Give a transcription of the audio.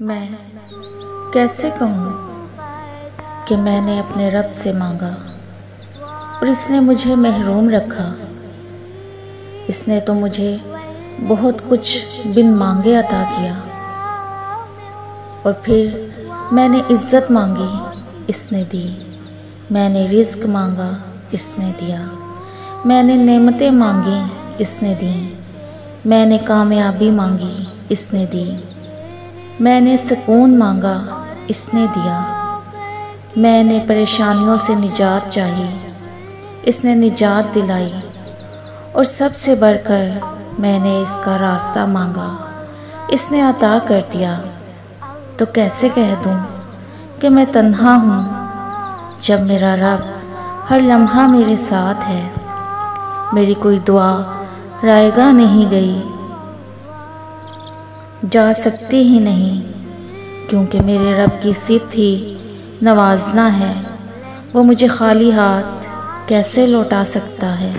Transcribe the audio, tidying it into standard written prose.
میں کیسے کہوں کہ میں نے اپنے رب سے مانگا اور اس نے مجھے محروم رکھا۔ اس نے تو مجھے بہت کچھ بن مانگے عطا کیا، اور پھر میں نے عزت مانگی، اس نے دی۔ میں نے رزق مانگا، اس نے دیا۔ میں نے نعمتیں مانگی، اس نے دیں۔ میں نے کامیابی مانگی، اس نے دی۔ میں نے سکون مانگا، اس نے دیا۔ میں نے پریشانیوں سے نجات چاہی، اس نے نجات دلائی۔ اور سب سے بڑھ کر میں نے اس کا راستہ مانگا، اس نے عطا کر دیا۔ تو کیسے کہہ دوں کہ میں تنہا ہوں، جب میرا رب ہر لمحہ میرے ساتھ ہے۔ میری کوئی دعا رائے گاہ نہیں گئی، جا سکتی ہی نہیں، کیونکہ میرے رب کی صفت ہی نوازنا ہے۔ وہ مجھے خالی ہاتھ کیسے لوٹا سکتا ہے؟